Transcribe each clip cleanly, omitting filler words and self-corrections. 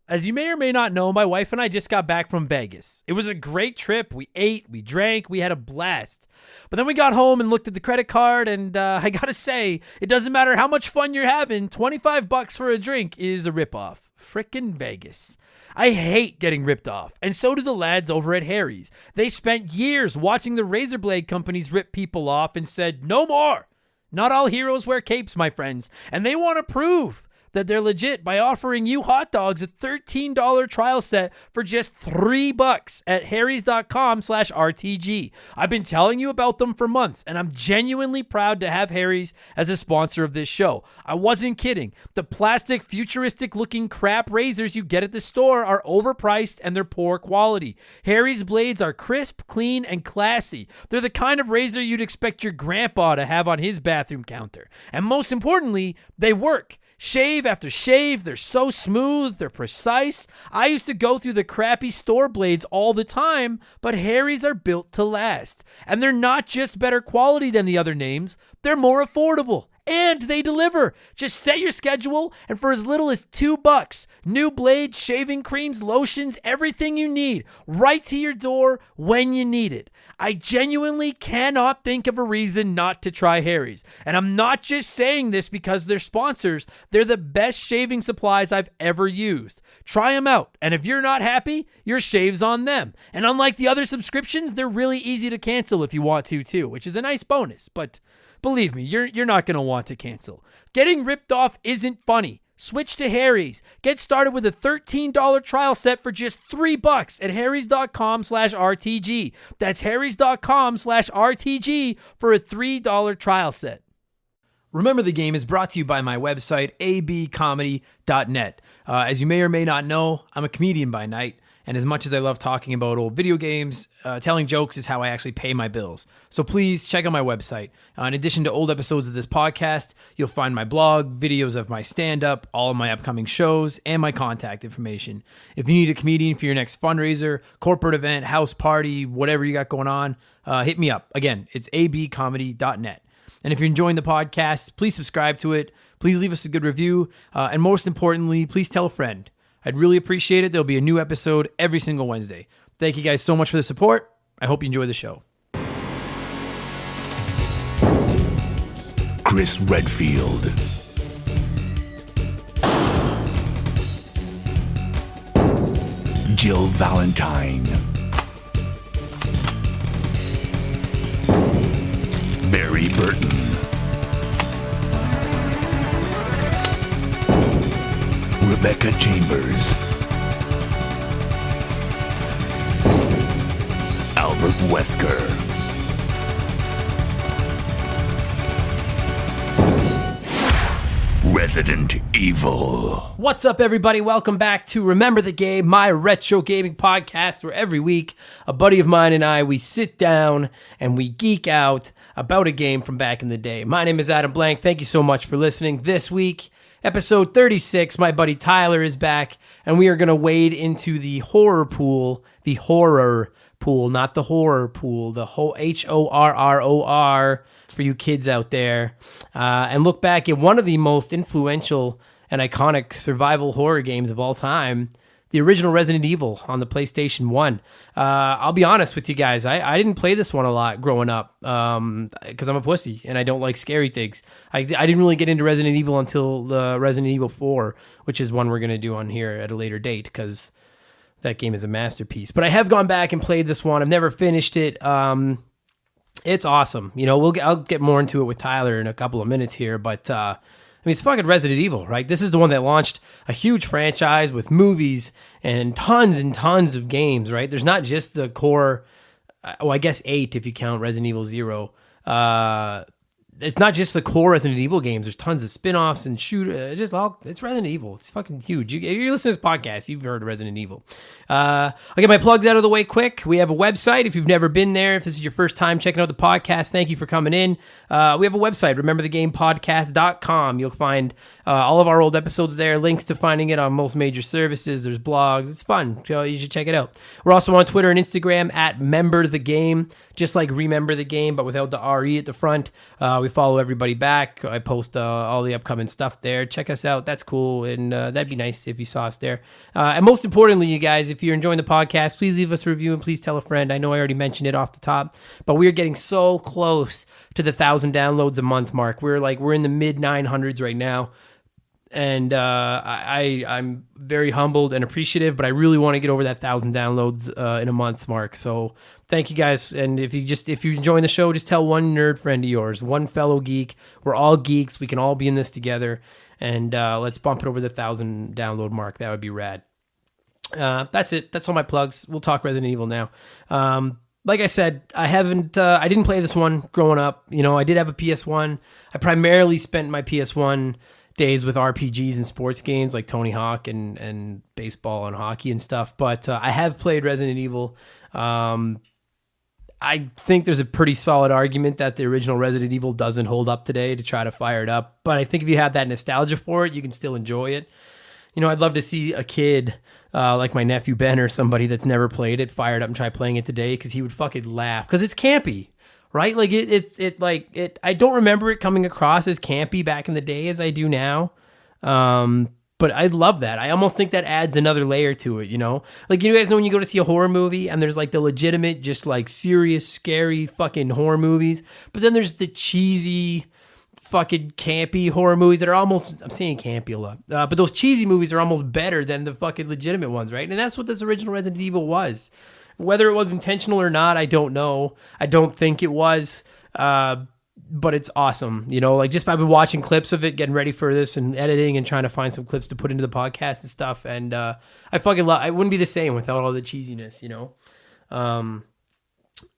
As you may or may not know, my wife and I just got back from Vegas. It was a great trip. We ate, we drank, we had a blast. But then we got home and looked at the credit card, and I gotta say, it doesn't matter how much fun you're having, $25 for a drink is a ripoff. Frickin' Vegas. I hate getting ripped off, and so do the lads over at Harry's. They spent years watching the razor blade companies rip people off and said, no more. Not all heroes wear capes, my friends, and they want to prove that they're legit by offering you hot dogs a $13 trial set for just $3 at harrys.com/RTG. I've been telling you about them for months, and I'm genuinely proud to have Harry's as a sponsor of this show. I wasn't kidding. The plastic, futuristic-looking crap razors you get at the store are overpriced and they're poor quality. Harry's blades are crisp, clean, and classy. They're the kind of razor you'd expect your grandpa to have on his bathroom counter. And most importantly, they work. Shave after shave, they're so smooth, they're precise. I used to go through the crappy store blades all the time, but Harry's are built to last. And they're not just better quality than the other names, they're more affordable. And they deliver. Just set your schedule, and for as little as $2, new blades, shaving creams, lotions, everything you need, right to your door when you need it. I genuinely cannot think of a reason not to try Harry's. And I'm not just saying this because they're sponsors. They're the best shaving supplies I've ever used. Try them out, and if you're not happy, your shave's on them. And unlike the other subscriptions, they're really easy to cancel if you want to too, which is a nice bonus, but believe me, you're not going to want to cancel. Getting ripped off isn't funny. Switch to Harry's. Get started with a $13 trial set for just $3 at harrys.com/RTG. That's harrys.com/RTG for a $3 trial set. Remember the Game is brought to you by my website, abcomedy.net. As you may or may not know, I'm a comedian by night. And as much as I love talking about old video games, telling jokes is how I actually pay my bills. So please check out my website. In addition to old episodes of this podcast, you'll find my blog, videos of my stand-up, all of my upcoming shows, and my contact information. If you need a comedian for your next fundraiser, corporate event, house party, whatever you got going on, hit me up. Again, it's abcomedy.net. And if you're enjoying the podcast, please subscribe to it. Please leave us a good review. And most importantly, please tell a friend. I'd really appreciate it. There'll be a new episode every single Wednesday. Thank you guys so much for the support. I hope you enjoy the show. Chris Redfield. Jill Valentine. Barry Burton. Rebecca Chambers. Albert Wesker. Resident Evil. What's up, everybody? Welcome back to Remember the Game, my retro gaming podcast, where every week a buddy of mine and I, we sit down and we geek out about a game from back in the day. My name is Adam Blank. Thank you so much for listening. This week, episode 36, my buddy Tyler is back, and we are going to wade into the horror pool, not the horror pool, the whole HORROR for you kids out there, and look back at one of the most influential and iconic survival horror games of all time, the original Resident Evil on the PlayStation 1. I'll be honest with you guys, I didn't play this one a lot growing up because I'm a pussy and I don't like scary things. I didn't really get into Resident Evil until Resident Evil 4, which is one we're going to do on here at a later date because that game is a masterpiece. But I have gone back and played this one. I've never finished it. It's awesome. You know, I'll get more into it with Tyler in a couple of minutes here, but I mean, it's fucking Resident Evil, right? This is the one that launched a huge franchise with movies and tons of games, right? There's not just the core, well, I guess 8 if you count Resident Evil 0. It's not just the core Resident Evil games. There's tons of spin-offs and it's Resident Evil. It's fucking huge. If you're listening to this podcast, you've heard of Resident Evil. I'll get my plugs out of the way quick. We have a website. If you've never been there, if this is your first time checking out the podcast, thank you for coming in. We have a website, rememberthegamepodcast.com. You'll find All of our old episodes there, links to finding it on most major services. There's blogs. It's fun. So you should check it out. We're also on Twitter and Instagram at Member the Game, just like Remember the Game, but without the RE at the front. We follow everybody back. I post all the upcoming stuff there. Check us out. That's cool, and that'd be nice if you saw us there. And most importantly, you guys, if you're enjoying the podcast, please leave us a review and please tell a friend. I know I already mentioned it off the top, but we're getting so close to the 1,000 downloads a month mark. We're in the mid 900s right now. And I'm very humbled and appreciative, but I really want to get over that 1,000 downloads in a month mark. So thank you guys. And if you're enjoying the show, just tell one nerd friend of yours, one fellow geek. We're all geeks. We can all be in this together. And let's bump it over the 1,000 download mark. That would be rad. That's it. That's all my plugs. We'll talk Resident Evil now. Like I said, I didn't play this one growing up. I did have a PS1. I primarily spent my PS1 days with RPGs and sports games like Tony Hawk and baseball and hockey and stuff. But I have played Resident Evil. I think there's a pretty solid argument that the original Resident Evil doesn't hold up today to try to fire it up. But I think if you have that nostalgia for it, you can still enjoy it. I'd love to see a kid like my nephew Ben or somebody that's never played it fired up and try playing it today, because he would fucking laugh, because it's campy. Right? Like I don't remember it coming across as campy back in the day as I do now. But I love that. I almost think that adds another layer to it, Like, you guys know when you go to see a horror movie and there's like the legitimate, just like serious, scary fucking horror movies, but then there's the cheesy fucking campy horror movies that are almost, I'm saying campy a lot, but those cheesy movies are almost better than the fucking legitimate ones, right? And that's what this original Resident Evil was. Whether it was intentional or not, I don't know. I don't think it was, but it's awesome. Like, just I've been watching clips of it, getting ready for this and editing and trying to find some clips to put into the podcast and stuff. And I fucking love. I wouldn't be the same without all the cheesiness.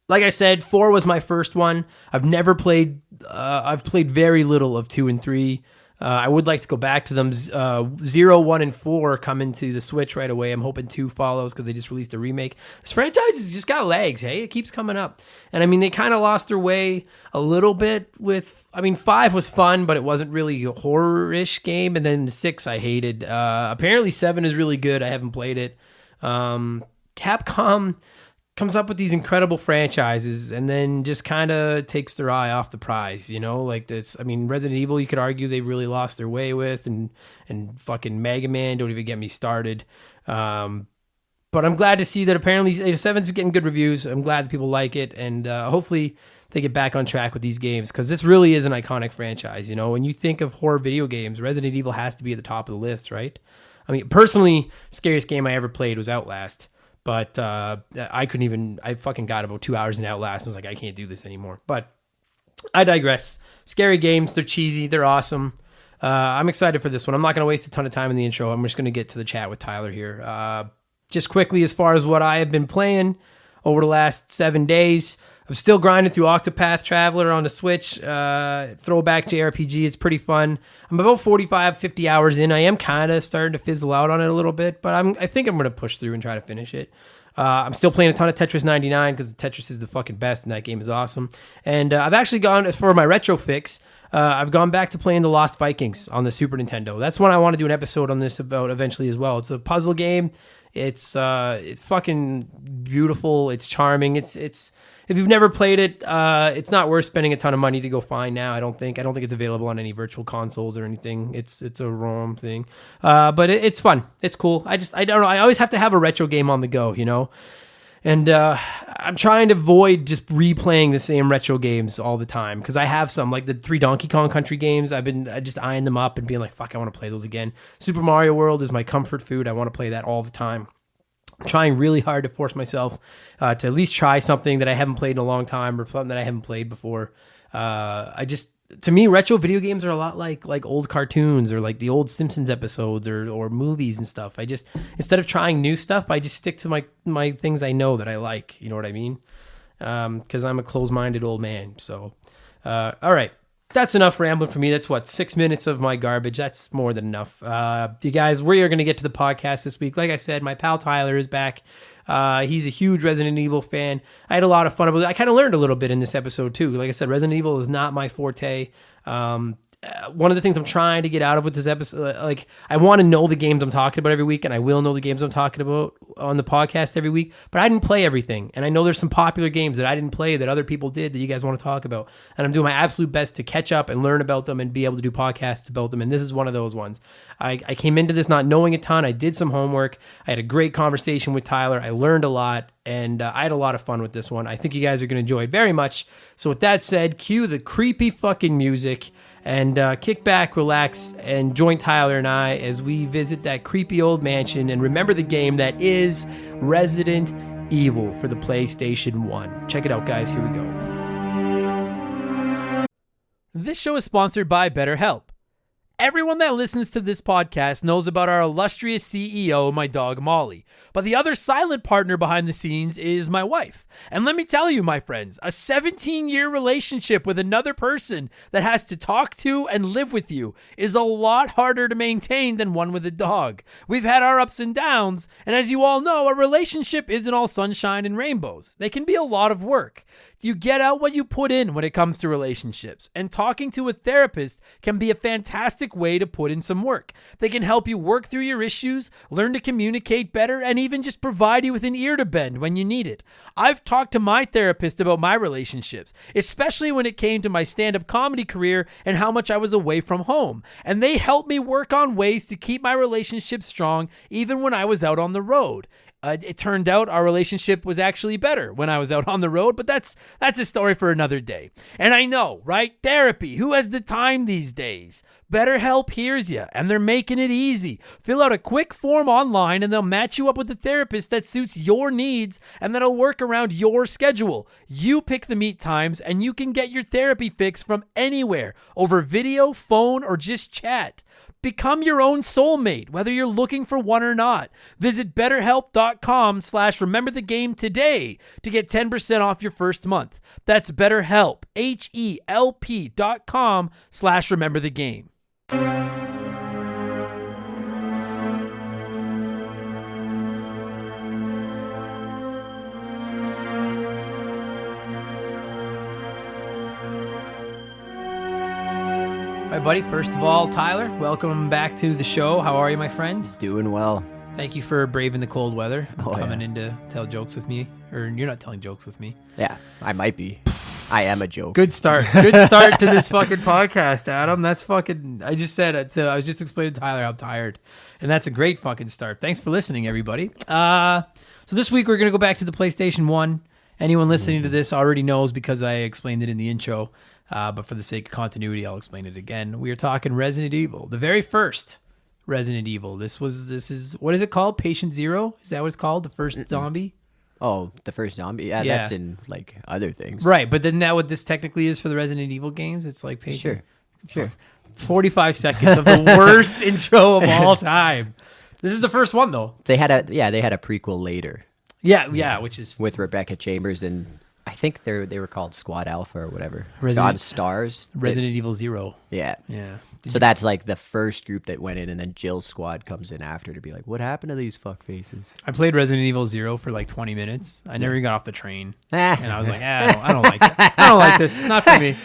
Like I said, 4 was my first one. I've never played. I've played very little of 2 and 3. I would like to go back to them. 0, 1, and 4 coming to the Switch right away. I'm hoping 2 follows because they just released a remake. This franchise has just got legs, hey? It keeps coming up. And I mean, they kind of lost their way a little bit with, 5 was fun, but it wasn't really a horror-ish game. And then 6 I hated. Apparently 7 is really good. I haven't played it. Capcom comes up with these incredible franchises and then just kind of takes their eye off the prize, like this. Resident Evil, you could argue they really lost their way with, and fucking Mega Man, don't even get me started. But I'm glad to see that apparently 7's getting good reviews. I'm glad that people like it, and hopefully they get back on track with these games, because this really is an iconic franchise. When you think of horror video games, Resident Evil has to be at the top of the list, right? Personally, scariest game I ever played was Outlast. But I fucking got about 2 hours in Outlast and was like, I can't do this anymore. But I digress. Scary games, they're cheesy, they're awesome. I'm excited for this one. I'm not going to waste a ton of time in the intro. I'm just going to get to the chat with Tyler here. Just quickly, as far as what I have been playing over the last 7 days, I'm still grinding through Octopath Traveler on the Switch. Throwback JRPG. It's pretty fun. I'm about 45, 50 hours in. I am kind of starting to fizzle out on it a little bit, but I think I'm going to push through and try to finish it. I'm still playing a ton of Tetris 99 because Tetris is the fucking best, and that game is awesome. And I've actually gone, as for my retro fix, I've gone back to playing the Lost Vikings on the Super Nintendo. That's one I want to do an episode on this about eventually as well. It's a puzzle game. It's fucking beautiful. It's charming. It's if you've never played it, it's not worth spending a ton of money to go find now. I don't think it's available on any virtual consoles or anything. It's a ROM thing, but it's fun. It's cool. I don't know. I always have to have a retro game on the go, and I'm trying to avoid just replaying the same retro games all the time, because I have some, like the 3 Donkey Kong Country games. I just eyeing them up and being like, fuck, I want to play those again. Super Mario World is my comfort food. I want to play that all the time. I'm trying really hard to force myself to at least try something that I haven't played in a long time, or something that I haven't played before. To me, retro video games are a lot like old cartoons, or like the old Simpsons episodes, or movies and stuff. Instead of trying new stuff, I just stick to my things I know that I like. You know what I mean? Because I'm a closed-minded old man. So, all right. That's enough rambling for me. That's 6 minutes of my garbage. That's more than enough. You guys, we are going to get to the podcast this week. Like I said, my pal Tyler is back. He's a huge Resident Evil fan. I had a lot of fun. I kind of learned a little bit in this episode too. Like I said, Resident Evil is not my forte. one of the things I'm trying to get out of with this episode, like I want to know the games I'm talking about every week, and I will know the games I'm talking about on the podcast every week, but I didn't play everything. And I know there's some popular games that I didn't play that other people did that you guys want to talk about. And I'm doing my absolute best to catch up and learn about them and be able to do podcasts about them. And this is one of those ones. I came into this not knowing a ton. I did some homework. I had a great conversation with Tyler. I learned a lot, and I had a lot of fun with this one. I think you guys are going to enjoy it very much. So with that said, cue the creepy fucking music and kick back, relax, and join Tyler and I as we visit that creepy old mansion and remember the game that is Resident Evil for the PlayStation 1. Check it out, guys. Here we go. This show is sponsored by BetterHelp. Everyone that listens to this podcast knows about our illustrious CEO, my dog Molly. But the other silent partner behind the scenes is my wife. And let me tell you, my friends, a 17-year relationship with another person that has to talk to and live with you is a lot harder to maintain than one with a dog. We've had our ups and downs, and as you all know, a relationship isn't all sunshine and rainbows. They can be a lot of work. You get out what you put in when it comes to relationships, and talking to a therapist can be a fantastic way to put in some work. They can help you work through your issues, learn to communicate better, and even just provide you with an ear to bend when you need it. I've talked to my therapist about my relationships, especially when it came to my stand-up comedy career and how much I was away from home, and they helped me work on ways to keep my relationship strong even when I was out on the road. It turned out our relationship was actually better when I was out on the road, but that's a story for another day. And I know, right? Therapy. Who has the time these days? BetterHelp hears you, and they're making it easy. Fill out a quick form online, and they'll match you up with a therapist that suits your needs and that'll work around your schedule. You pick the meet times, and you can get your therapy fix from anywhere, over video, phone, or just chat. Become your own soulmate, whether you're looking for one or not. Visit BetterHelp.com/rememberthegame today to get 10% off your first month. That's BetterHelp, HELP.com/rememberthegame. All right, buddy. First of all, Tyler, welcome back to the show. How are you, my friend? Doing well. Thank you for braving the cold weather, coming in to tell jokes with me. Or you're not telling jokes with me. Yeah, I might be. I am a joke. Good start. Good start to this fucking podcast, Adam. That's fucking... I just said it. So I was just explaining to Tyler I'm tired. And that's a great fucking start. Thanks for listening, everybody. So this week we're going to go back to the PlayStation 1. Anyone listening to this already knows because I explained it in the intro. But for the sake of continuity, I'll explain it again. We are talking Resident Evil, the very first Resident Evil. This is what is it called? Patient Zero? Is that what it's called? The first zombie? Oh, the first zombie? Yeah, that's in like other things. Right, but isn't that what this technically is for the Resident Evil games? It's like patient. Sure. 45 seconds of the worst intro of all time. This is the first one though. They had a prequel later. Yeah, which is with Rebecca Chambers and I think they were called Squad Alpha or whatever. Resident Stars. Evil Zero. Yeah. Yeah. So that's like the first group that went in, and then Jill's squad comes in after to be like, what happened to these fuck faces? I played Resident Evil Zero for like 20 minutes. I never even got off the train. And I was like, I don't like that. I don't like this. Not for me.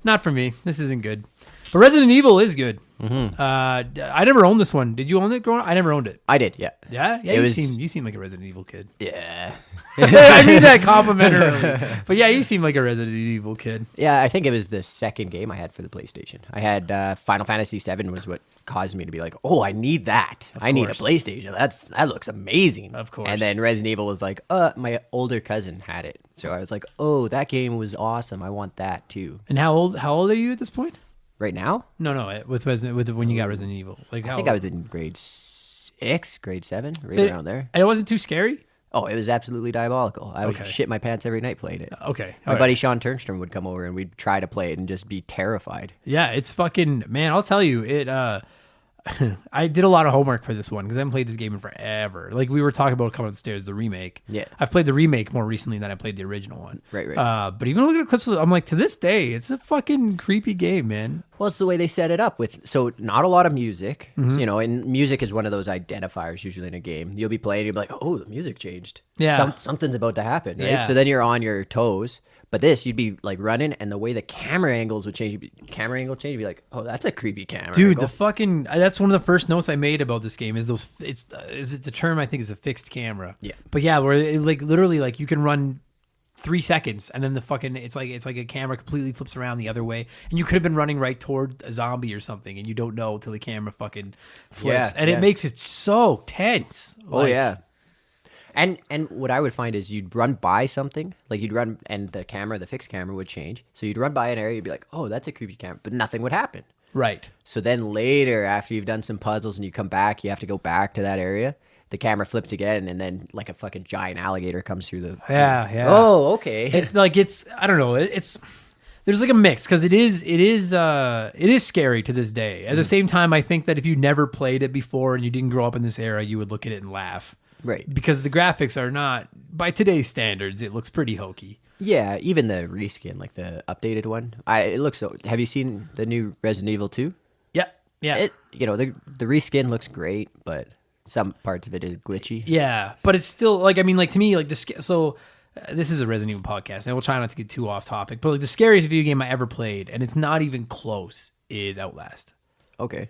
Not for me. This isn't good. But Resident Evil is good. Mm-hmm. I never owned this one. Did you own it growing up? I never owned it. I did, yeah. Yeah? Yeah, you seem like a Resident Evil kid. Yeah. I mean that complimentarily. But yeah, you seem like a Resident Evil kid. Yeah, I think it was the second game I had for the PlayStation. I had Final Fantasy VII was what caused me to be like, oh, I need that. I need a PlayStation. That looks amazing. Of course. And then Resident Evil was like, my older cousin had it. So I was like, oh, that game was awesome. I want that too. And how old are you at this point? Right now? No, with when you got Resident Evil. Like I think I was in grade 6, grade 7, around there. And it wasn't too scary? Oh, it was absolutely diabolical. I would shit my pants every night playing it. Okay. My buddy Sean Turnstrom would come over and we'd try to play it and just be terrified. Yeah, it's fucking... Man, I'll tell you, it... I did a lot of homework for this one because I haven't played this game in forever. Like we were talking about coming upstairs, the remake. Yeah. I've played the remake more recently than I played the original one. Right. But even looking at clips, I'm like, to this day, it's a fucking creepy game, man. Well, it's the way they set it up with, so not a lot of music, and music is one of those identifiers usually in a game. You'll be playing, you'll be like, oh, the music changed. Yeah. Something's about to happen, right? Yeah. So then you're on your toes. But this, you'd be like running, and the way the camera angles would change, you'd be like, oh, that's a creepy camera Dude, angle. the fucking, that's one of the first notes I made about this game is those, is it the term I think is a fixed camera. Yeah. But yeah, where it, like literally like you can run 3 seconds and then the fucking, it's like a camera completely flips around the other way. And you could have been running right toward a zombie or something and you don't know till the camera fucking flips. Yeah, and yeah. it makes it so tense. Oh, yeah. And what I would find is you'd run by something, like you'd run, and the fixed camera would change. So you'd run by an area, you'd be like, oh, that's a creepy camera, but nothing would happen. Right. So then later, after you've done some puzzles and you come back, you have to go back to that area. The camera flips again, and then like a fucking giant alligator comes through the... Yeah. Oh, okay. It's I don't know. There's like a mix because it is scary to this day. At the same time, I think that if you never played it before and you didn't grow up in this era, you would look at it and laugh. Right. Because the graphics are not, by today's standards, it looks pretty hokey. Yeah, even the reskin, like the updated one. It looks so... Have you seen the new Resident Evil 2? Yeah. The reskin looks great, but some parts of it is glitchy. Yeah, but it's still, like, I mean, like, to me, like, so this is a Resident Evil podcast, and we'll try not to get too off topic, but, like, the scariest video game I ever played, and it's not even close, is Outlast. Okay.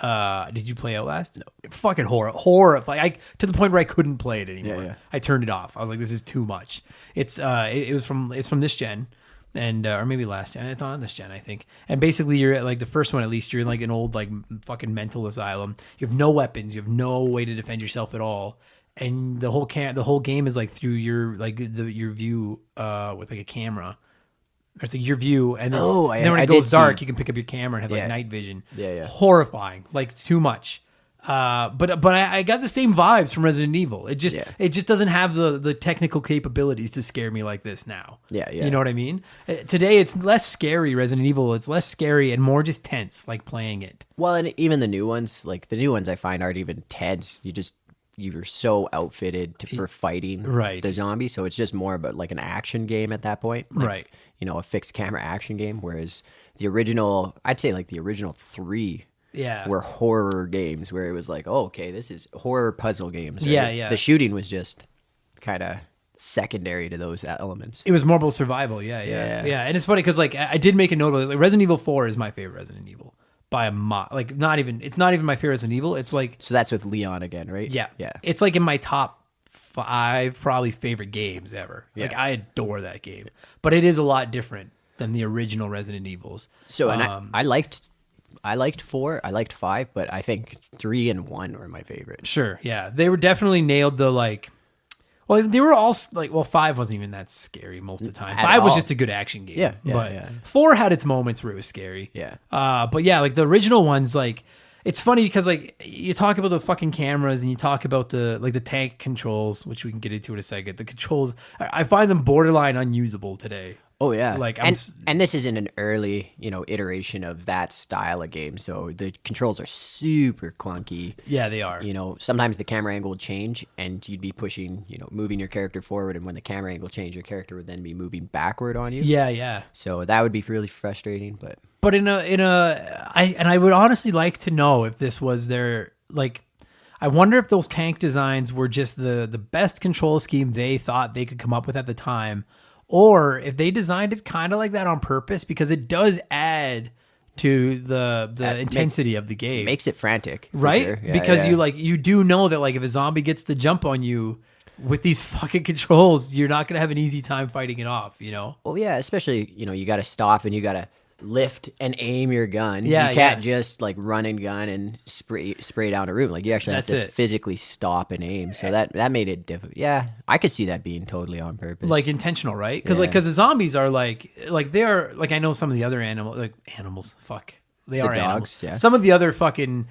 Did you play Outlast? No. Fucking horror. Like to the point where I couldn't play it anymore. Yeah. I turned it off. I was like, this is too much. It's from this gen, and or maybe last gen. It's on this gen, I think. And basically, you're at, like, the first one at least. You're in like an old like fucking mental asylum. You have no weapons. You have no way to defend yourself at all. And the whole game is like through your your view with like a camera. It's like your view, and, then when it goes dark, you can pick up your camera and have like night vision. Yeah. Horrifying, like it's too much. But I got the same vibes from Resident Evil. It just doesn't have the technical capabilities to scare me like this now. Yeah. You know what I mean? Today it's less scary. Resident Evil, it's less scary and more just tense, like playing it. Well, and even the new ones, I find aren't even tense. You're so outfitted for fighting the zombie, so it's just more about like an action game at that point. Like, right. A fixed camera action game, whereas the original, I'd say like the original 3 were horror games where it was like, oh, okay, this is horror puzzle games. Right? Yeah. The shooting was just kind of secondary to those elements. It was more about survival, yeah. And it's funny because like I did make a note of it. Like Resident Evil 4 is my favorite Resident Evil. By a mile, like it's not even my favorite Resident Evil. It's like, so that's with Leon again, right? Yeah. Yeah. It's like in my top 5 probably favorite games ever. Yeah. Like I adore that game, but it is a lot different than the original Resident Evils. So and I liked 4, I liked 5, but I think 3 and 1 were my favorite. Sure, yeah, they were definitely nailed the like. Well, they were all like, 5 wasn't even that scary most of the time. 5 was just a good action game. Yeah, but 4 had its moments where it was scary. Yeah. But yeah, like the original ones, like it's funny because like you talk about the fucking cameras and you talk about the tank controls, which we can get into in a second. The controls, I find them borderline unusable today. Oh yeah, like and this is in an early iteration of that style of game, so the controls are super clunky. Yeah, they are. Sometimes the camera angle would change, and you'd be pushing, moving your character forward, and when the camera angle changed, your character would then be moving backward on you. Yeah. So that would be really frustrating, but I would honestly like to know if this was their like. I wonder if those tank designs were just the best control scheme they thought they could come up with at the time. Or if they designed it kind of like that on purpose, because it does add to the intensity of the game. Makes it frantic, right? Sure. Yeah, because you do know that like if a zombie gets to jump on you with these fucking controls, you're not gonna have an easy time fighting it off. Oh yeah, especially you got to stop and you got to lift and aim your gun. Yeah, you can't just like run and gun and spray down a room. Like you actually have to physically stop and aim. So that made it difficult. Yeah, I could see that being totally on purpose, like intentional, right? Because because the zombies are like they are like I know some of the other animals. Fuck, they are dogs. Animals. Yeah. Some of the other fucking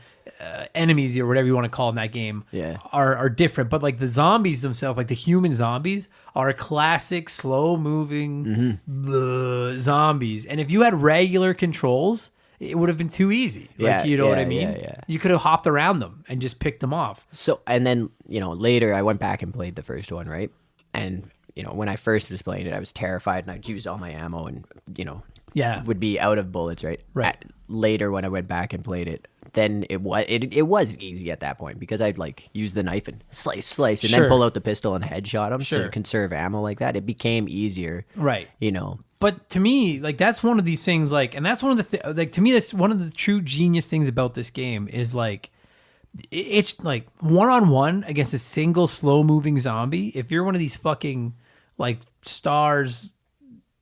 enemies or whatever you want to call in that game are different, but like the zombies themselves, like the human zombies, are classic slow moving zombies. And if you had regular controls, it would have been too easy. Yeah, Like, you know what I yeah, mean? yeah, yeah. You could have hopped around them and just picked them off. So, and then, later I went back and played the first one, right? And, when I first was playing it, I was terrified and I'd use all my ammo and, Yeah. would be out of bullets, right? Right. Later, when I went back and played it, then it was easy at that point because I'd like use the knife and slice, and Sure. then pull out the pistol and headshot them. Sure. So conserve ammo like that. It became easier, Right. you. But to me, like, that's one of these things, like, and that's one of the, like, to me, that's one of the true genius things about this game is, like, it's, like, one-on-one against a single slow-moving zombie. If you're one of these fucking, like, stars,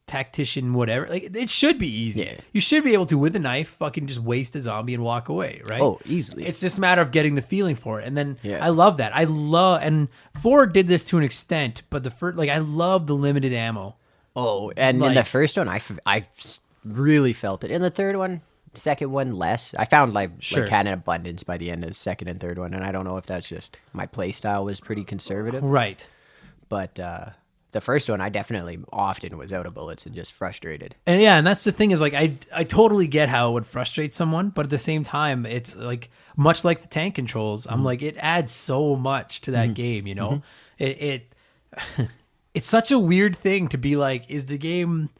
tactician, whatever, like, it should be easy. Yeah. You should be able to, with a knife, fucking just waste a zombie and walk away, right? Oh, easily. It's just a matter of getting the feeling for it. And then Yeah. I love that. and 4 did this to an extent, but the first, like, I love the limited ammo. Oh, and in Like- the first one, I really felt it. In the third one, second one, less. I found Sure. had an abundance by the end of the second and third one, and I don't know if that's just my play style was pretty conservative. Right. But the first one, I definitely often was out of bullets and just frustrated. And yeah, and that's the thing is, like, I totally get how it would frustrate someone, but at the same time, it's like much like the tank controls. I'm like, it adds so much to that game, you know. It it's such a weird thing to be like, is the game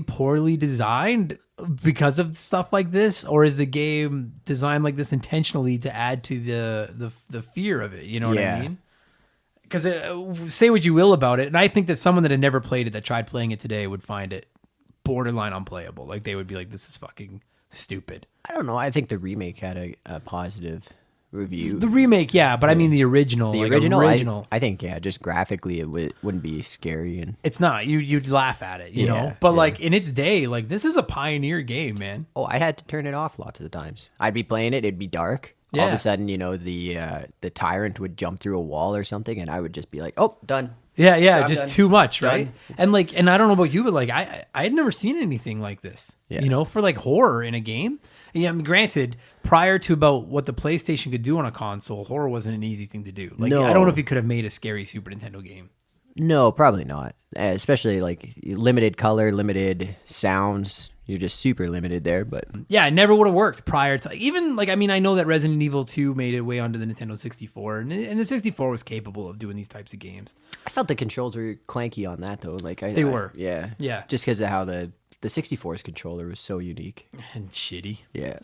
poorly designed because of stuff like this, or is the game designed like this intentionally to add to the fear of it? You know what I Yeah. mean? Because say what you will about it, and I think that someone that had never played it, that tried playing it today, would find it borderline unplayable. Like, they would be like, "This is fucking stupid." I don't know. I think the remake had a positive review. The remake, yeah, but I mean the original. The like, original, I think, yeah, just graphically it wouldn't be scary and it's not. You'd laugh at it, you know. Yeah, But yeah. like in its day, like this is a pioneer game, man. I had to turn it off lots of the times. I'd be playing it, it'd be dark. All of Yeah. a sudden, the tyrant would jump through a wall or something, and I would just be like, "Oh, done." Yeah, I'm just done. too much, right? Done. And I don't know about you, but like I had never seen anything like this. Yeah. You know, for like horror in a game. Yeah, I mean, granted, prior to about what the PlayStation could do on a console, horror wasn't an easy thing to do. Like, No. I don't know if you could have made a scary Super Nintendo game. No, probably not. Especially like limited color, limited sounds. You're just super limited there, but Yeah, it never would have worked prior to, even like, I mean, I know that Resident Evil 2 made it way onto the Nintendo 64, and the 64 was capable of doing these types of games. I felt the controls were clanky on that though. Like They were. yeah, Yeah. just because of how the 64's controller was so unique. And shitty. Yeah,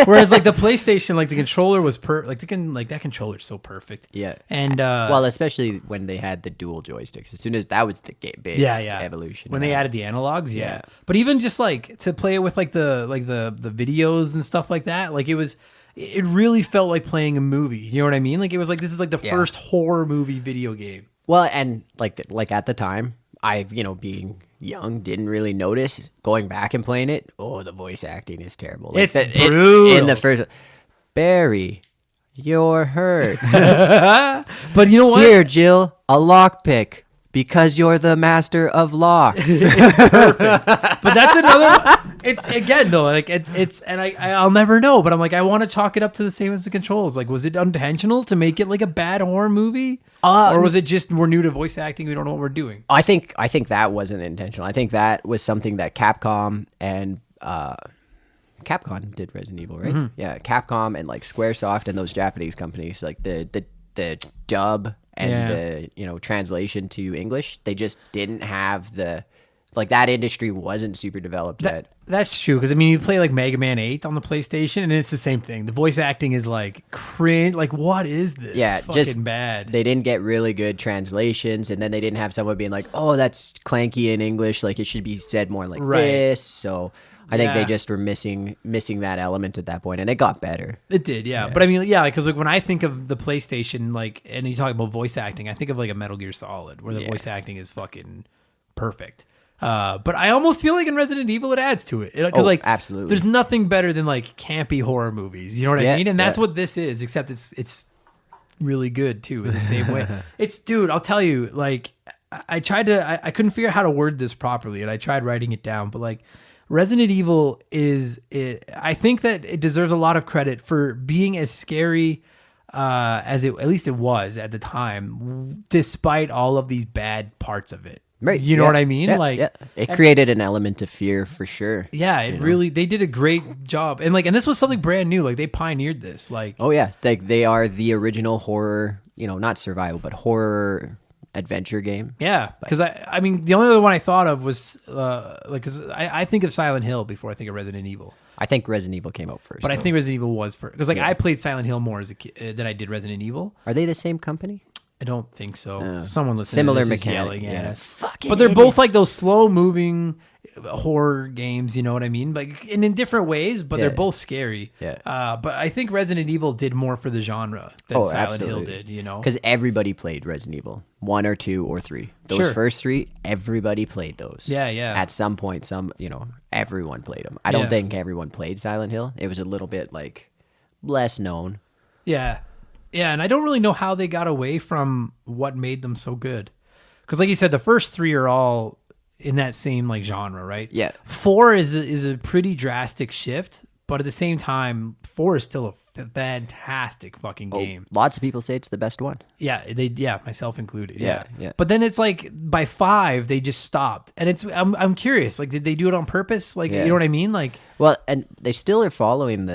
Whereas like the PlayStation, like the controller was that controller's so perfect. yeah. And Well, especially when they had the dual joysticks. As soon as that was the big evolution. When they added the analogs, yeah. Yeah. But even just like to play it with like the videos and stuff like that, like it really felt like playing a movie. You know what I mean? Like it was like, this is like the first horror movie video game. Well, and like at the time, being young, didn't really notice. Going back and playing it, the voice acting is terrible. Like It's brutal. in the first, Barry, you're hurt. But you know what? Here, Jill, a lockpick because you're the master of locks. But that's another. It's again though, like it's, and I'll never know. But I'm like, I want to chalk it up to the same as the controls. Like, was it intentional to make it like a bad horror movie, or was it just we're new to voice acting, we don't know what we're doing? I think that wasn't intentional. I think that was something that Capcom and Capcom did Resident Evil, right? Mm-hmm. Yeah, Capcom and like SquareSoft and those Japanese companies, like the dub and the translation to English, they just didn't have that industry wasn't super developed yet. That's true, because I mean, you play like Mega Man 8 on the PlayStation, and it's the same thing. The voice acting is like cringe. Like, what is this? Yeah, It's just fucking bad. They didn't get really good translations, and then they didn't have someone being like, "Oh, that's clanky in English. Like it should be said more like Right. this." So I think Yeah. they just were missing that element at that point, and it got better. It did, yeah. But I mean, yeah, because like when I think of the PlayStation, like, and you talk about voice acting, I think of like a Metal Gear Solid, where the voice acting is fucking perfect. But I almost feel like in Resident Evil it adds to it, because like absolutely. there's nothing better than like campy horror movies. You know what I Yeah, mean? And that's yeah. what this is, except it's really good too in the same way. Dude, I'll tell you, like I tried to, I couldn't figure out how to word this properly, and I tried writing it down, but like Resident Evil I think that it deserves a lot of credit for being as scary as at least it was at the time, despite all of these bad parts of it. Right. You know what I mean? It created an element of fear for sure. Yeah, they did a great job. And and this was something brand new. Like they pioneered this. Oh yeah, they are the original horror, not survival, but horror adventure game. Yeah, because I mean the only other one I thought of was because I think of Silent Hill before I think of Resident Evil. I think Resident Evil came out first. But I think Resident Evil was first because I played Silent Hill more as a kid than I did Resident Evil. Are they the same company? I don't think so. Someone listening similar to this mechanic. is yelling at us. Fucking but they're idiots. both like those slow moving horror games, you know what I mean? Like in different ways, but they're both scary. Yeah. But I think Resident Evil did more for the genre than Silent Hill did, Because everybody played Resident Evil 1 or 2 or 3. Those first 3, everybody played those. Yeah, yeah. At some point, everyone played them. I don't think everyone played Silent Hill. It was a little bit less known. Yeah. Yeah, and I don't really know how they got away from what made them so good. Because like you said, the first 3 are all in that same genre, right? Yeah. 4 is a pretty drastic shift, but at the same time, 4 is still a fantastic fucking game. Lots of people say it's the best one. Yeah, myself included. Yeah. Yeah. But then it's by 5 they just stopped. And I'm curious, did they do it on purpose? You know what I mean? Well, and they still are following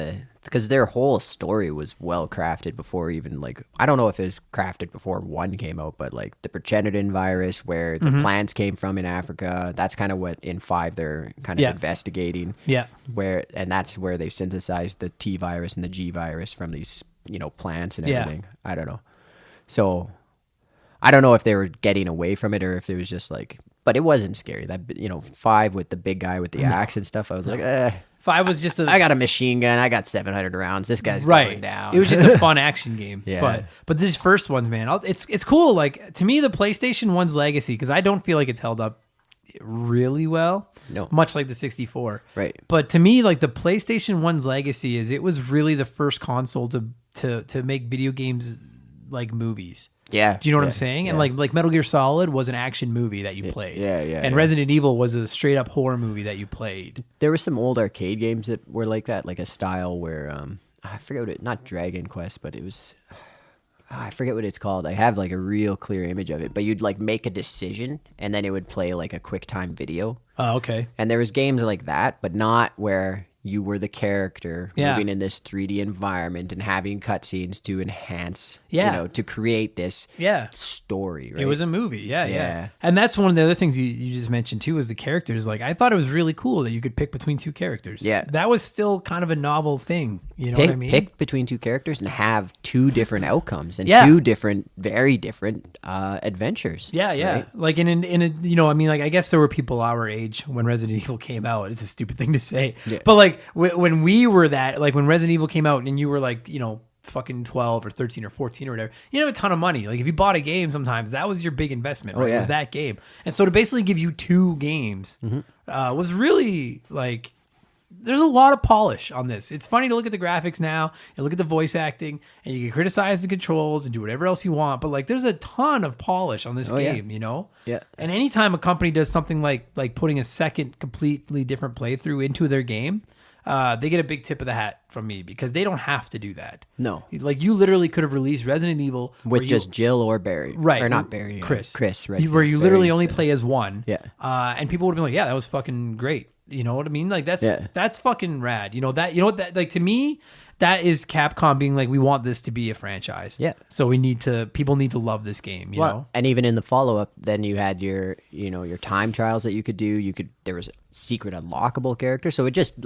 because their whole story was well crafted before even I don't know if it was crafted before 1 came out, but the Progenitor virus, where the plants came from in Africa, that's kind of what in 5 they're kind of investigating. Yeah. And that's where they synthesized the T virus and the G virus from these, plants and everything. I don't know. So I don't know if they were getting away from it or if it was just but it wasn't scary. That 5 with the big guy with the axe and stuff, I was like, 5 was just I got a machine gun. I got 700 rounds. This guy's going down. It was just a fun action game. Yeah. But these first ones, man, it's cool. To me, the PlayStation 1's legacy, because I don't feel like it's held up really well. No. Much like the 64. Right. But to me, the PlayStation 1's legacy is it was really the first console to make video games like movies. Yeah. Do you know what I'm saying? And like Metal Gear Solid was an action movie that you played. Yeah. And Resident Evil was a straight up horror movie that you played. There were some old arcade games that were like that, like a style where I forget what not Dragon Quest, but it was I forget what it's called. I have a real clear image of it, but you'd make a decision and then it would play a QuickTime video. Oh, okay. And there was games like that, but not where you were the character moving in this 3D environment and having cutscenes to enhance, to create this story. Right? It was a movie. Yeah. And that's one of the other things you just mentioned too, is the characters. I thought it was really cool that you could pick between 2 characters. Yeah. That was still kind of a novel thing. You know what I mean? Pick between 2 characters and have 2 different outcomes and 2 different, very different adventures. Yeah. Right? I guess there were people our age when Resident Evil came out. It's a stupid thing to say. Yeah. But when we were that, when Resident Evil came out and you were fucking 12 or 13 or 14 or whatever, you have a ton of money. If you bought a game, sometimes that was your big investment, right? It was that game. And so to basically give you 2 games was really there's a lot of polish on this. It's funny to look at the graphics now and look at the voice acting, and you can criticize the controls and do whatever else you want, but there's a ton of polish on this game, Yeah. And anytime a company does something like putting a second completely different playthrough into their game, they get a big tip of the hat from me, because they don't have to do that. No. You literally could have released Resident Evil with just Jill or Barry. Right. Or not Barry. Chris. Right. Where you literally only play as one. Yeah. And people would have been like, yeah, that was fucking great. You know what I mean? That's fucking rad. To me, that is Capcom being we want this to be a franchise. Yeah. So people need to love this game, you know? And even in the follow-up, then you had your time trials that you could do. There was a secret unlockable character. So it just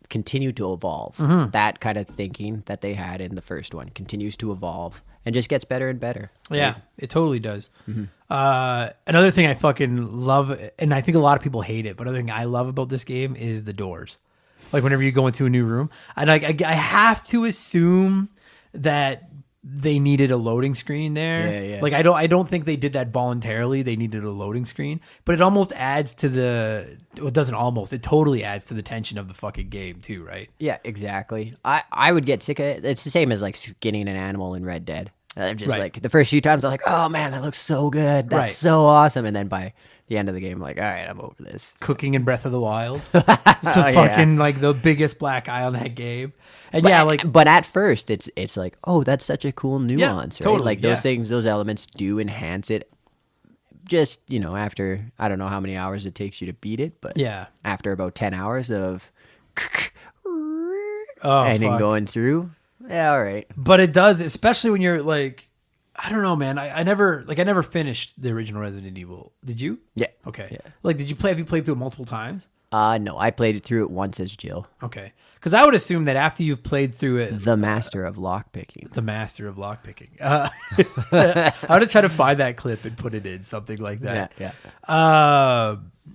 continued to evolve. Mm-hmm. That kind of thinking that they had in the first one continues to evolve and just gets better and better. Yeah, right? it totally does. Mm-hmm. Another thing I fucking love, and I think a lot of people hate it, but another thing I love about this game is the doors. Whenever you go into a new room, and I have to assume that they needed a loading screen there. Yeah. I don't think they did that voluntarily. They needed a loading screen, but it almost adds to it doesn't almost, it totally adds to the tension of the fucking game too, right? Yeah, exactly. I would get sick of it. It's the same as skinning an animal in Red Dead. I'm just the first few times I'm oh man, that looks so good. That's so awesome. And then by the end of the game, all right, I'm over this. Cooking in Breath of the Wild. It's fucking the biggest black eye on that game. And but at first it's that's such a cool nuance, right? Totally, those things, those elements do enhance it just, after, I don't know how many hours it takes you to beat it, but Yeah. after about 10 hours of Oh, and then fuck. going through, yeah, all right. But it does, especially when you're like, I don't know, man. I never finished the original Resident Evil. Did you? Yeah. Okay. Yeah. Like, have you played through it multiple times? No, I played it through it once as Jill, Okay. Because I would assume that after you've played through it, the master of lockpicking. the master of lockpicking. I would try to find that clip and put it in, something like that. Yeah.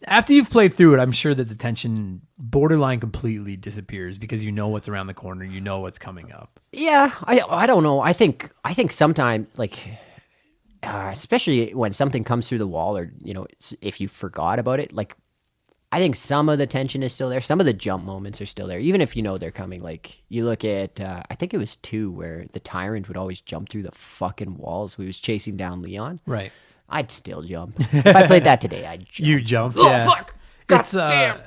After you've played through it, I'm sure that the tension borderline completely disappears because you know what's around the corner, you know what's coming up. Yeah, I don't know. I think sometimes, like, especially when something comes through the wall, or if you forgot about it, like, I think some of the tension is still there. Some of the jump moments are still there, even if you know they're coming. Like, you look at, I think it was 2, where the tyrant would always jump through the fucking walls. We was chasing down Leon. Right. I'd still jump. If I played that today, I'd jump. You jumped. Oh, Yeah. fuck! God It's damn!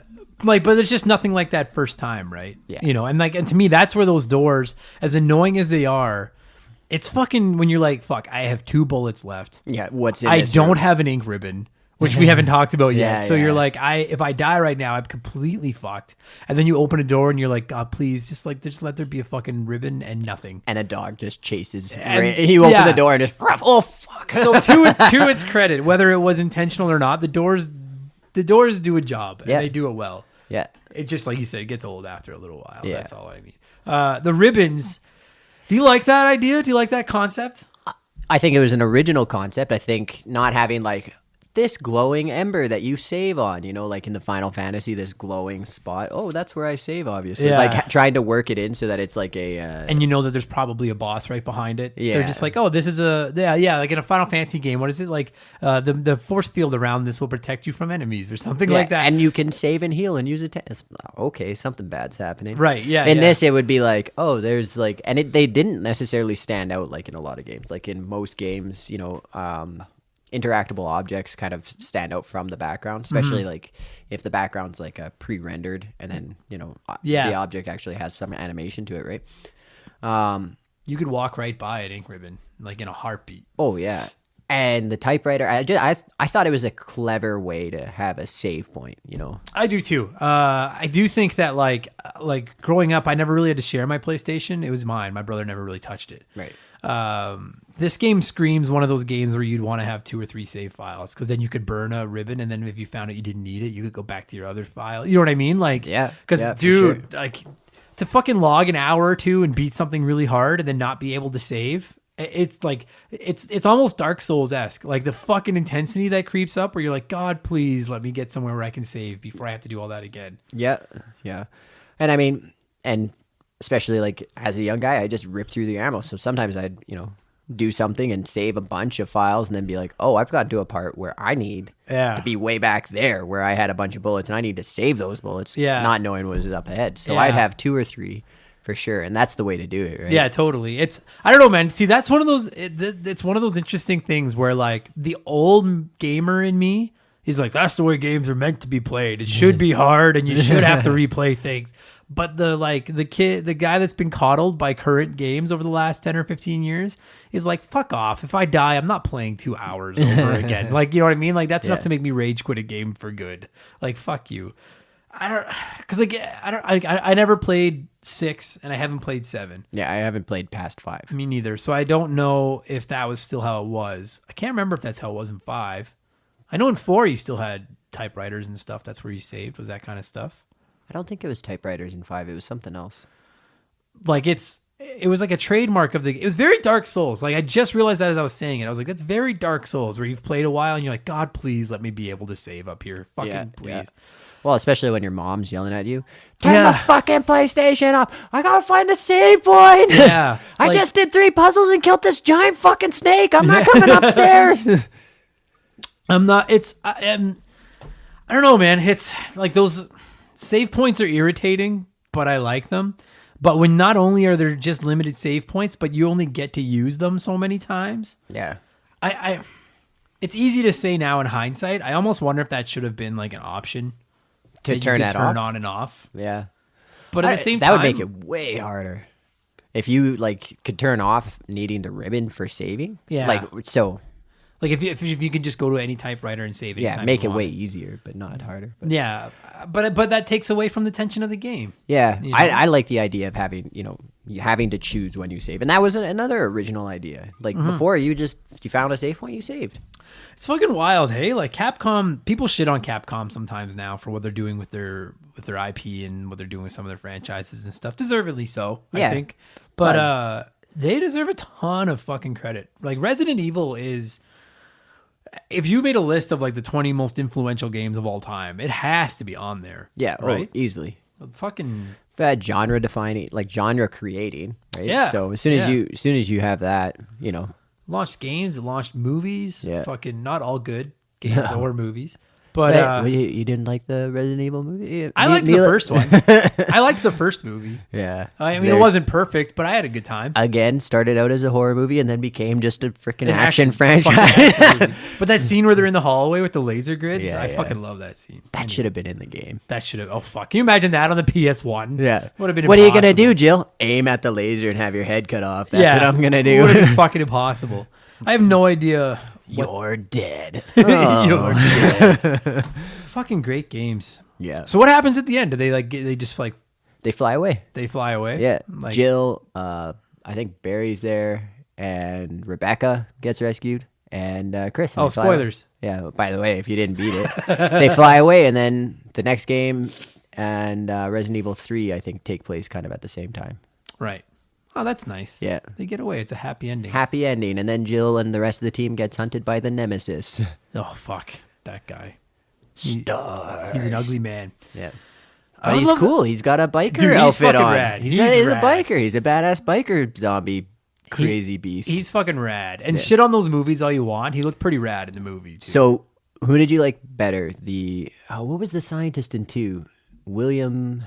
like, but there's just nothing like that first time, right? Yeah. And to me, that's where those doors, as annoying as they are, it's fucking when you're like, fuck, I have 2 bullets left. Yeah, what's in I this don't room? have an ink ribbon, which we haven't talked about yet. Yeah, So yeah. you're like, if I die right now, I'm completely fucked. And then you open a door and you're like, God, please, just let there be a fucking ribbon and nothing. And a dog just chases. And- You open yeah. the door and just, oh, fuck. So to its credit, whether it was intentional or not, the doors do a job and Yeah. they do it well. Yeah. It just, like you said, it gets old after a little while. Yeah. That's all I mean. The ribbons. Do you like that idea? Do you like that concept? I think it was an original concept. I think not having, like, this glowing ember that you save on, like in the Final Fantasy, this glowing spot. Oh, that's where I save, obviously. Yeah. Like, trying to work it in so that it's like a... And you know that there's probably a boss right behind it. Yeah. They're just like, oh, this is like in a Final Fantasy game. What is it like? The force field around this will protect you from enemies or something like that. And you can save and heal and use it. Okay, something bad's happening. Right, yeah, In yeah. this, it would be like, oh, there's like... And they didn't necessarily stand out like in a lot of games. Like in most games, interactable objects kind of stand out from the background, especially like if the background's like a pre-rendered and then Yeah. the object actually has some animation to it, right? You could walk right by it, ink ribbon, like in a heartbeat. Oh yeah. And the typewriter, I thought it was a clever way to have a save point, I do too. I do think that like growing up, I never really had to share my PlayStation. It was mine. My brother never really touched it. Right. This game screams one of those games where you'd want to have 2 or 3 save files because then you could burn a ribbon, and then if you found out you didn't need it, you could go back to your other file. You know what I mean? Like, Yeah, Because, yeah, for dude, sure. like to fucking log an hour or 2 and beat something really hard and then not be able to save. It's like it's almost Dark Souls-esque. Like the fucking intensity that creeps up where you're like, God, please let me get somewhere where I can save before I have to do all that again. Yeah. Yeah. And I mean, and especially like as a young guy, I just ripped through the ammo. So sometimes I'd, do something and save a bunch of files and then be like, oh, I've gotten to a part where I need Yeah. to be way back there where I had a bunch of bullets and I need to save those bullets, Yeah. not knowing what was up ahead. So Yeah. I'd have 2 or 3 for sure. And that's the way to do it, right? Yeah, totally. I don't know, man. See, that's one of those. It's one of those interesting things where like the old gamer in me, he's like, that's the way games are meant to be played. It should be hard, and you should have to replay things. But the guy that's been coddled by current games over the last 10 or 15 years is like, fuck off. If I die, I'm not playing 2 hours over again. Like, you know what I mean? Like that's enough Yeah. to make me rage quit a game for good. Like, fuck you. I never played 6 and I haven't played 7. Yeah. I haven't played past 5. Me neither. So I don't know if that was still how it was. I can't remember if that's how it was in 5. I know in 4 you still had typewriters and stuff. That's where you saved. Was that kind of stuff? I don't think it was typewriters in 5. It was something else. Like it was like a trademark of it was very Dark Souls. Like I just realized that as I was saying it. I was like, that's very Dark Souls where you've played a while and you're like, God, please let me be able to save up here. Fucking Yeah, please. yeah. Well, especially when your mom's yelling at you, turn Yeah. the fucking PlayStation off. I gotta find a save point. Yeah, I like- just did 3 puzzles and killed this giant fucking snake. I'm not coming upstairs. I'm not. I don't know, man. It's like those save points are irritating, but I like them. But when not only are there just limited save points, but you only get to use them so many times. Yeah. It's easy to say now in hindsight. I almost wonder if that should have been like an option To you turn could that turn off. on and off. Yeah. But at the same that time, would make it way harder. If you like could turn off needing the ribbon for saving. Yeah. Like so Like if you could just go to any typewriter and save it. Yeah, make it way easier, but not harder. But. Yeah, but that takes away from the tension of the game. Yeah, You know? I like the idea of having you having to choose when you save, and that was another original idea. Like before, you found a save point, you saved. It's fucking wild, hey? Like Capcom, people shit on Capcom sometimes now for what they're doing with their IP and what they're doing with some of their franchises and stuff. Deservedly so, I think. But they deserve a ton of fucking credit. Like Resident Evil is, if you made a list of like the 20 most influential games of all time, it has to be on there. Yeah, right? Easily. Fucking that genre defining, like genre creating, right? Yeah. So as soon as you have that, launched games, it launched movies. Yeah. Fucking not all good games or movies. But you didn't like the Resident Evil movie? I liked the first one. I liked the first movie. Yeah. I mean, it wasn't perfect, but I had a good time. Again, started out as a horror movie and then became just a freaking An action fucking franchise. action movie. But that scene where they're in the hallway with the laser grids, Yeah, I yeah. fucking love that scene. That should have been in the game. That should have. Oh fuck! Can you imagine that on the PS1? Yeah. Would have been. What are you gonna impossible. do, Jill? Aim at the laser and have your head cut off. That's what I'm gonna do. Would have been fucking impossible. I have no idea. You're dead. You're dead. Fucking great games. Yeah. So what happens at the end? Do they they just They fly away. they fly away? Yeah. Like, Jill, I think Barry's there, and Rebecca gets rescued, and Chris. and Oh, they fly away. spoilers. Yeah. By the way, if you didn't beat it, they fly away, and then the next game and Resident Evil 3, I think, take place kind of at the same time. Right. Oh, that's nice. Yeah. They get away. It's a happy ending. Happy ending, and then Jill and the rest of the team gets hunted by the Nemesis. Oh fuck, that guy. Stars. He's an ugly man. Yeah. I But he's love cool. He's got a biker Dude, he's outfit fucking on. rad. He's, He's a rad. biker. He's a badass biker zombie crazy beast. He's fucking rad. And shit on those movies all you want. He looked pretty rad in the movie too. So, who did you like better? What was the scientist in 2? William.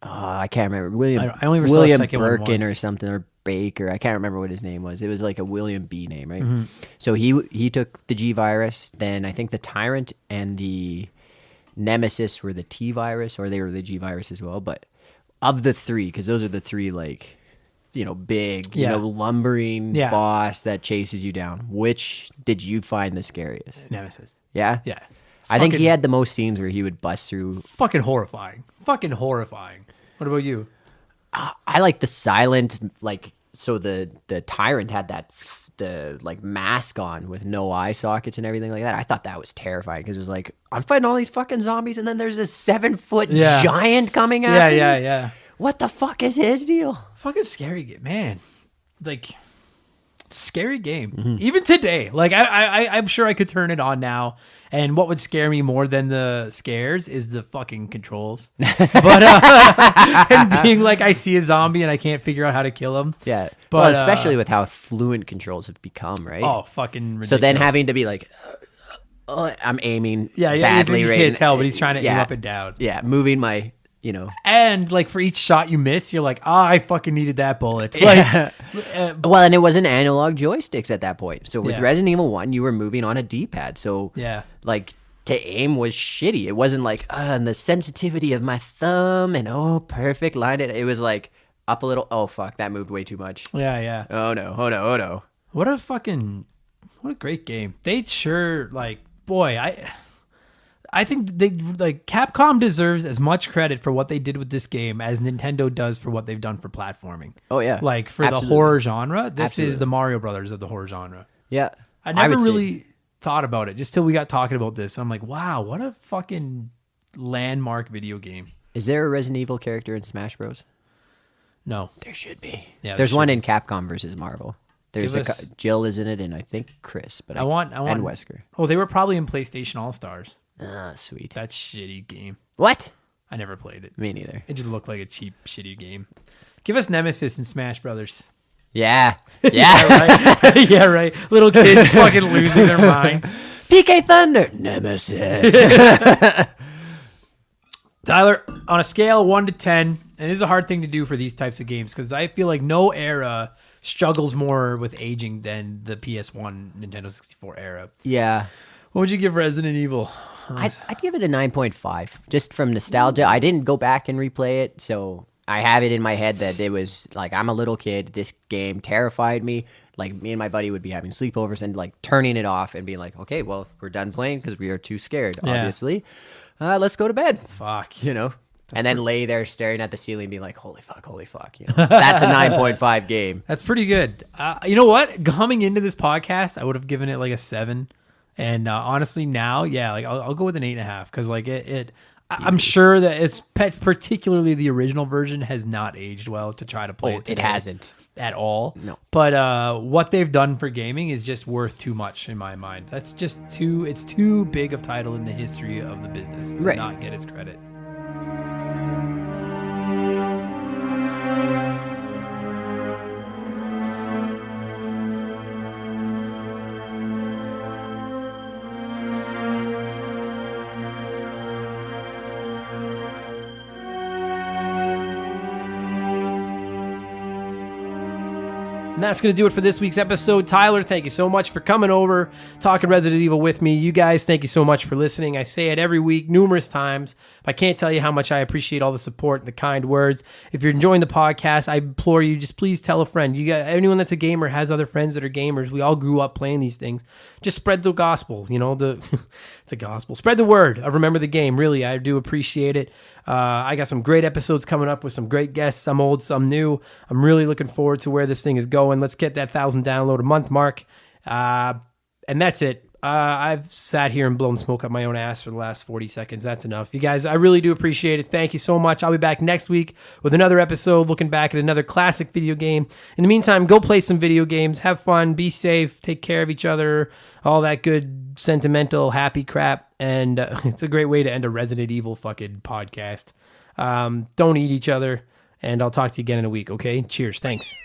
I can't remember. I only ever saw the William second one Birkin once. or something, or Baker. I can't remember what his name was. It was like a William B name, right? Mm-hmm. So he took the G virus. Then I think the Tyrant and the Nemesis were the T virus, or they were the G virus as well. But of the three, because those are the three big, lumbering boss that chases you down. Which did you find the scariest? Nemesis. Yeah? Yeah. I think he Fucking- had the most scenes where he would bust through. Fucking horrifying. Fucking horrifying. What about you? I like the silent, so the Tyrant had the mask on with no eye sockets and everything like that. I thought that was terrifying because it was like, I'm fighting all these fucking zombies and then there's this 7-foot giant coming after me. Yeah. What the fuck is his deal? Fucking scary game, man. Like, scary game. Mm-hmm. Even today, I'm sure I could turn it on now. And what would scare me more than the scares is the fucking controls. But and being like, I see a zombie and I can't figure out how to kill him. Yeah. But, Well, especially with how fluent controls have become, right? Oh, fucking ridiculous. So then having to be like, I'm aiming yeah, badly you right can't now. tell, but he's trying to aim Yeah. up and down. Yeah, moving my, And like for each shot you miss, you're like, I fucking needed that bullet. Like, Well, and it wasn't analog joysticks at that point. So with Yeah. Resident Evil 1, you were moving on a D-pad. So yeah. to aim was shitty. It wasn't like, and the sensitivity of my thumb and perfect line. It was like up a little. Oh, fuck, that moved way too much. Yeah. Oh no. What a great game. They sure boy, I think they Capcom deserves as much credit for what they did with this game as Nintendo does for what they've done for platforming. Oh, yeah. Like for Absolutely. the horror genre, this Absolutely. is the Mario Brothers of the horror genre. Yeah. I never would say- really thought about it just till we got talking about this. I'm like, wow, what a fucking landmark video game. Is there a Resident Evil character in Smash Bros? No. There should be. Yeah, There's there one should in Capcom versus Marvel. There's Give us- Jill is in it, and I think Chris. But I want and Wesker. Oh, they were probably in PlayStation All-Stars. Sweet. That shitty game. What? I never played it. Me neither. It just looked like a cheap, shitty game. Give us Nemesis and Smash Brothers. Yeah. Right? Yeah, right. Little kids fucking losing their minds. PK Thunder. Nemesis. Tyler, on a scale of 1 to 10, and it is a hard thing to do for these types of games because I feel like no era struggles more with aging than the PS1 Nintendo 64 era. Yeah. What would you give Resident Evil? I'd give it a 9.5 just from nostalgia. I didn't go back and replay it, so I have it in my head that it was like, I'm a little kid. This game terrified me. like me and my buddy would be having sleepovers and like turning it off and being like, okay, well, we're done playing because we are too scared, obviously. Let's go to bed. Fuck. You know? And then lay there staring at the ceiling being like, holy fuck. You know? That's a 9.5 game. That's pretty good. You know what? Coming into this podcast, I would have given it like a 7. And honestly, now, yeah, like I'll go with an 8.5 because like I'm sure that it's particularly the original version has not aged well to try to play it today. It hasn't at all. No. But what they've done for gaming is just worth too much in my mind. That's just it's too big of a title in the history of the business to not get its credit. And that's going to do it for this week's episode. Tyler, thank you so much for coming over, talking Resident Evil with me. You guys, thank you so much for listening. I say it every week, numerous times. I can't tell you how much I appreciate all the support and the kind words. If you're enjoying the podcast, I implore you, just please tell a friend. You got anyone that's a gamer has other friends that are gamers. We all grew up playing these things. Just spread the gospel, the gospel. Spread the word of Remember the Game. Really, I do appreciate it. I got some great episodes coming up with some great guests, some old, some new. I'm really looking forward to where this thing is going. Let's get that 1,000 download a month mark. And that's it. I've sat here and blown smoke up my own ass for the last 40 seconds. That's enough. You guys, I really do appreciate it. Thank you so much. I'll be back next week with another episode, looking back at another classic video game. In the meantime, go play some video games. Have fun. Be safe. Take care of each other. All that good, sentimental, happy crap. And it's a great way to end a Resident Evil fucking podcast. Don't eat each other. And I'll talk to you again in a week, okay? Cheers. Thanks.